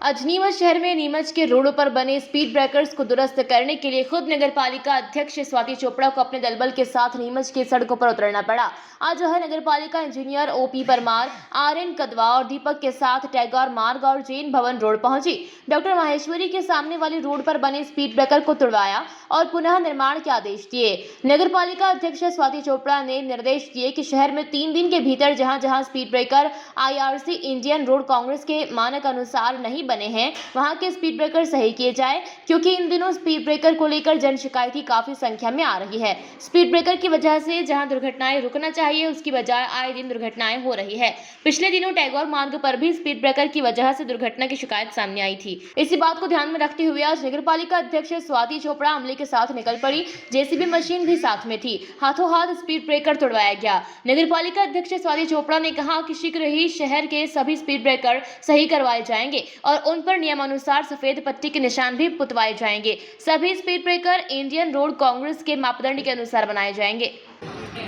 आज नीमच शहर में नीमच के रोडों पर बने स्पीड ब्रेकर्स को दुरुस्त करने के लिए खुद नगरपालिका अध्यक्ष स्वाति चोपड़ा को अपने दलबल के साथ नीमच की सड़कों पर उतरना पड़ा। आज वह नगरपालिका engineer OP Parmar, RN Kadwa और दीपक के साथ टैगोर मार्ग और जैन भवन रोड पहुंची। डॉक्टर माहेश्वरी के सामने वाली रोड पर बने स्पीड ब्रेकर को तुड़वाया और पुनः निर्माण के आदेश दिए। नगरपालिका अध्यक्ष स्वाति चोपड़ा ने निर्देश दिए कि शहर में 3 दिन के भीतर जहां जहां speed breaker IRC Indian road Congress के मानक अनुसार नहीं बने हैं वहां के स्पीड ब्रेकर सही किए जाए, क्योंकि इन दिनों स्पीड ब्रेकर को लेकर जन शिकायत काफी संख्या में आ रही है। स्पीड ब्रेकर की वजह से जहां दुर्घटनाएं रुकना चाहिए उसकी बजाय आए दिन दुर्घटनाएं हो रही है। पिछले दिनों टैगोर मार्ग पर भी स्पीड ब्रेकर की वजह से दुर्घटना की शिकायत सामने आई थी। इसी बात को ध्यान में रखते हुए आज नगरपालिका अध्यक्ष स्वाति चोपड़ा अमले के साथ निकल पड़ी। जेसीबी मशीन भी साथ में थी। हाथों हाथ स्पीड ब्रेकर तोड़वाया गया। नगरपालिका अध्यक्ष स्वाति चोपड़ा ने कहा कि शीघ्र ही शहर के सभी स्पीड ब्रेकर सही करवाए जाएंगे और उन पर नियमानुसार सफेद पट्टी के निशान भी पुतवाए जाएंगे। सभी speed breaker Indian road Congress के मापदंड के अनुसार बनाए जाएंगे।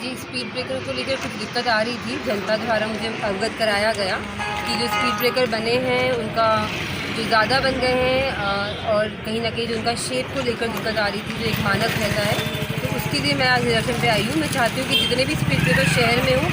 जी, स्पीड ब्रेकर को लेकर कुछ दिक्कत आ रही थी। जनता द्वारा मुझे अवगत कराया गया कि जो स्पीड ब्रेकर बने हैं उनका जो ज़्यादा बन गए हैं और कहीं ना कहीं जो उनका शेप को लेकर दिक्कत आ रही थी, जो एक मानक रहता है, तो उसके लिए मैं आज निरीक्षण पे आई हूँ। मैं चाहती हूँ कि जितने भी स्पीड ब्रेकर शहर में हो,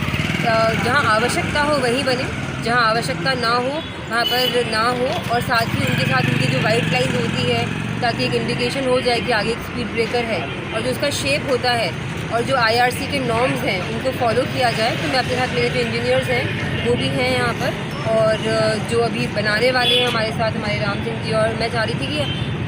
जहाँ आवश्यकता हो वहीं बने, जहाँ आवश्यकता ना हो वहाँ पर ना हो, और साथ ही उनके साथ उनकी जो वाइट लाइन होती है ताकि एक इंडिकेशन हो जाए कि आगे एक स्पीड ब्रेकर है, और जो उसका शेप होता है और जो आईआरसी के नॉर्म्स हैं उनको फॉलो किया जाए। तो मैं अपने साथ मेरे जो इंजीनियर्स हैं वो भी हैं यहाँ पर, और जो अभी बनाने वाले हैं हमारे साथ हमारे राम सिंह जी, और मैं चाह रही थी कि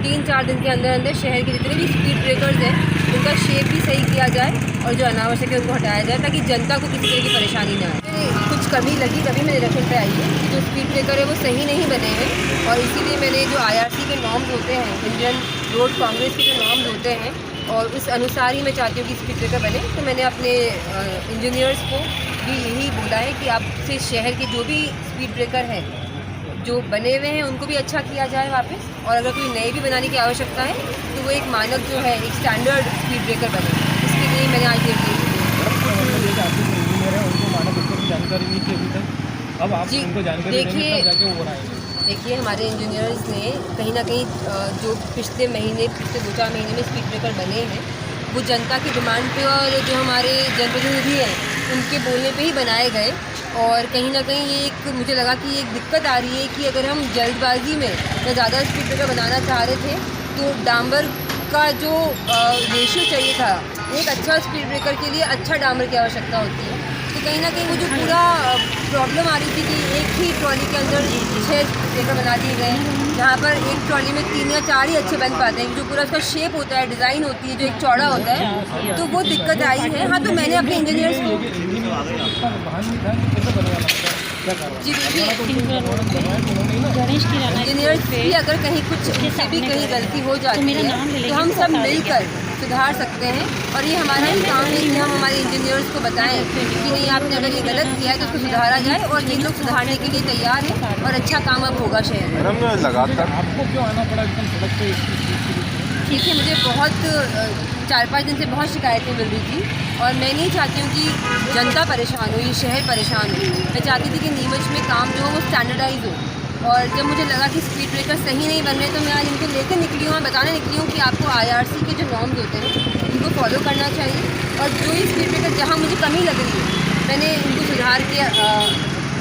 3-4 दिन के अंदर अंदर शहर के जितने भी स्पीड ब्रेकर्स हैं उनका शेप भी सही किया जाए और जो अनावश्यक है उनको हटाया जाए ताकि जनता को किसी तरह की परेशानी ना आए। कुछ कमी लगी तभी मैं निरीक्षण पे आई है कि जो स्पीड ब्रेकर है वो सही नहीं बने हैं, और इसीलिए मैंने जो आईआरसी के नॉर्म्स होते हैं, इंडियन रोड कांग्रेस के जो नॉर्म्स होते हैं, और उस अनुसार ही मैं चाहती हूँ कि स्पीड ब्रेकर बने। तो मैंने अपने इंजीनियर्स को भी यही बोला है कि आपसे शहर के जो भी स्पीड ब्रेकर हैं जो बने हुए हैं उनको भी अच्छा किया जाए वापस, और अगर कोई नए भी बनाने की आवश्यकता है तो वो एक मानक जो है एक स्टैंडर्ड स्पीड ब्रेकर बने। इसके लिए मैंने आज देखिए हमारे इंजीनियर्स ने कहीं ना कहीं जो पिछले 2-4 महीने में स्पीड ब्रेकर बने हैं वो जनता की डिमांड पे और जो हमारे जनप्रतिनिधि हैं उनके बोलने पे ही बनाए गए, और कहीं ना कहीं ये एक मुझे लगा कि एक दिक्कत आ रही है कि अगर हम जल्दबाजी में या ज़्यादा स्पीड ब्रेकर बनाना चाह रहे थे तो डांबर का जो रेशियो चाहिए था, एक अच्छा स्पीड ब्रेकर के लिए अच्छा डांबर की आवश्यकता होती है, तो कहीं ना कहीं वो जो पूरा प्रॉब्लम आ रही थी कि एक ही ट्रॉली के अंदर 6 ब्रेकर बना दिए गए, जहाँ पर एक ट्रॉली में 3 या 4 ही अच्छे बन पाते हैं, जो पूरा उसका शेप होता है, डिज़ाइन होती है, जो एक चौड़ा होता है, तो वो दिक्कत आई है। हाँ, तो मैंने अपने इंजीनियर्स को जी इंजीनियर्स भी अगर कहीं कुछ भी कहीं गलती हो जाती है तो हम सब मिलकर सुधार सकते हैं, और ये हमारा काम है कि हम हमारे इंजीनियर्स को बताएं कि नहीं, आपने अगर ये गलत किया है तो उसको सुधारा जाए, और ये लोग सुधारने के लिए तैयार हैं और अच्छा काम अब होगा शहर में। लगातार आपको क्यों आना पड़ा एकदम सड़क पे? ठीक है, मुझे बहुत 4-5 दिन से बहुत शिकायतें मिल रही थी, और मैं नहीं चाहती हूँ कि जनता परेशान हो, ये शहर परेशान हो। मैं चाहती थी कि नीमच में काम जो हो वो स्टैंडर्डाइज हो, और जब मुझे लगा कि स्पीड ब्रेकर सही नहीं बन रहे तो मैं आज इनको लेकर निकली हूँ, बताने निकली हूँ कि आपको आईआरसी के जो नॉर्म्स होते हैं उनको फॉलो करना चाहिए, और जो ही स्पीड ब्रेकर जहाँ मुझे कमी लग रही है मैंने इनको सुधार के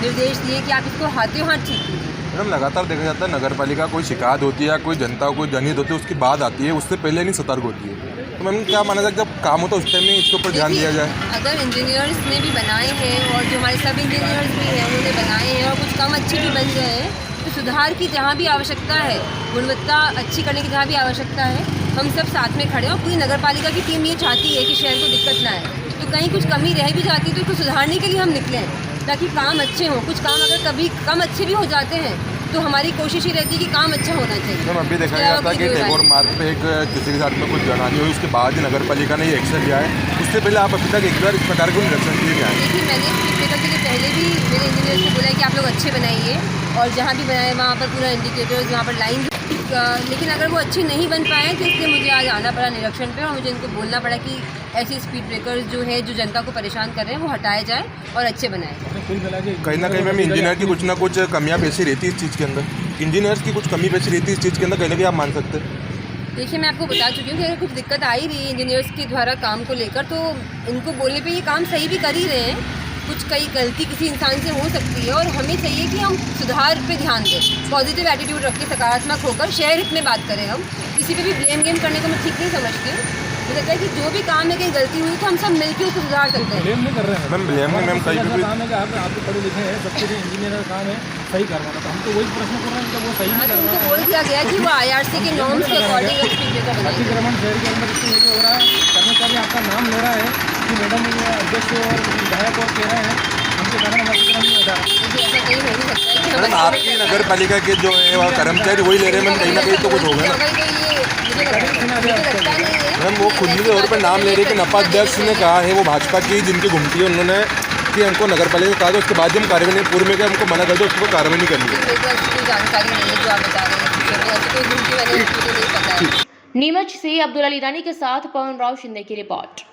निर्देश दिए कि आप इसको हाथों हाथ ठीक कीजिए। मैडम, लगातार देखा जाता है नगर पालिका कोई शिकायत होती है या कोई जनता को कोई जनहित होती है उसकी बात आती है, उससे पहले नहीं सतर्क होती है, तो मैम क्या माना जाए जब काम होता है उस टाइम में इसके ऊपर ध्यान दिया जाए? अगर इंजीनियर्स ने भी बनाए हैं और जो हमारे सब इंजीनियर्स भी हैं उन्होंने बनाए हैं और कुछ काम अच्छे भी बन गए हैं, तो सुधार की जहाँ भी आवश्यकता है, गुणवत्ता अच्छी करने की जहाँ भी आवश्यकता है, हम सब साथ में खड़े हैं, और पूरी नगर पालिका की टीम ये चाहती है कि शहर को दिक्कत ना आए, तो कहीं कुछ कमी रह भी जाती है तो उसको सुधारने के लिए हम निकले हैं ताकि काम अच्छे हों। कुछ काम अगर कभी कम अच्छे भी हो जाते हैं तो हमारी कोशिश ही रहती है कि काम अच्छा होना चाहिए। मैम, अभी देखा गया था कि टैगोर मार्ग पे एक किसी के साथ में कुछ जनानी हुई, उसके बाद ही नगर पालिका ने ये एक्शन लिया है, उससे पहले आप अभी तक एक बार इस प्रकार के निरीक्षण के लिए आए? देखिए, मैंने स्पीड ब्रेकर के लिए पहले भी मेरे इंजीनियर्स को बोला है कि आप लोग अच्छे बनाइए, और जहाँ भी बनाए वहाँ पर पूरा इंडिकेटर्स, वहाँ पर लाइन, लेकिन अगर वो अच्छे नहीं बन पाए तो इसलिए मुझे आज आना पड़ा निरीक्षण पे, और मुझे इनको बोलना पड़ा कि ऐसे स्पीड ब्रेकर्स जो है जो जनता को परेशान कर रहे हैं वो हटाए जाए और अच्छे बनाए जाए। कहीं ना कहीं मैम इंजीनियर की कुछ ना कुछ कमियां पेशी रहती है इस चीज़ के अंदर। इंजीनियर्स की कुछ कमी पेशी रहती है इस चीज़ के अंदर, कहीं ना कहीं आप मान सकते हैं? देखिए, मैं आपको बता चुकी हूँ कि अगर कुछ दिक्कत आ ही रही है इंजीनियर्स के द्वारा काम को लेकर, तो इनको बोलने पे ये काम सही भी कर ही रहे हैं। कुछ कई गलती किसी इंसान से हो सकती है और हमें चाहिए कि हम सुधार पे ध्यान दें, पॉजिटिव एटीट्यूड रख के, सकारात्मक होकर शहर हित में बात करें। हम किसी पे भी ब्लेम गेम करने को मैं ठीक नहीं समझती हूँ। मुझे लगता है कि जो भी काम में कहीं गलती हुई तो हम सब मिलकर उसको सुधार सकते हैं। ब्लेम नहीं कर रहे हैं मैम, ब्लेम नहीं मैम, कहीं भी काम है कि आप पढ़े लिखे हैं, सबके लिए इंजीनियर का काम है सही करवाना, तो हम तो वही प्रश्न कर रहे हैं कि वो सही नहीं तो कर उनको रहा बोल दिया गया कि वो IRC के नॉर्म्स के अकॉर्डिंग स्पीड ब्रेकर बनाएंगे। अतिक्रमण शहर के अंदर इसलिए हो रहा है, कर्मचारी आपका नाम ले रहा है कि मैडम अध्यक्ष और विधायक और कह रहे हैं उनके कारण हम अतिक्रमण नहीं हटा रहे। मुझे ऐसा कहीं हो नहीं सकता है कि मैडम, आपकी नगर पालिका के जो है वो कर्मचारी वही ले रहे हैं मैम, कहीं ना कहीं तो कुछ होगा ना मैम। वो खुद के तौर पर नाम ले रहे हैं कि नपा अध्यक्ष ने कहा है, वो भाजपा की जिनकी घुमती है, उन्होंने कि हमको नगर पालिका को कहा था, उसके बाद जब हम कार्रवाई नहीं पूर्व में हमको मना कर दो, उसको कार्रवाई नहीं करनी है। मेरे को ऐसी कोई जानकारी नहीं है जो आप बता रहे हैं, ऐसी कोई घूमती मैंने नहीं पता है। नीमच से अब्दुल अली रानी के साथ पवन राव शिंदे की रिपोर्ट।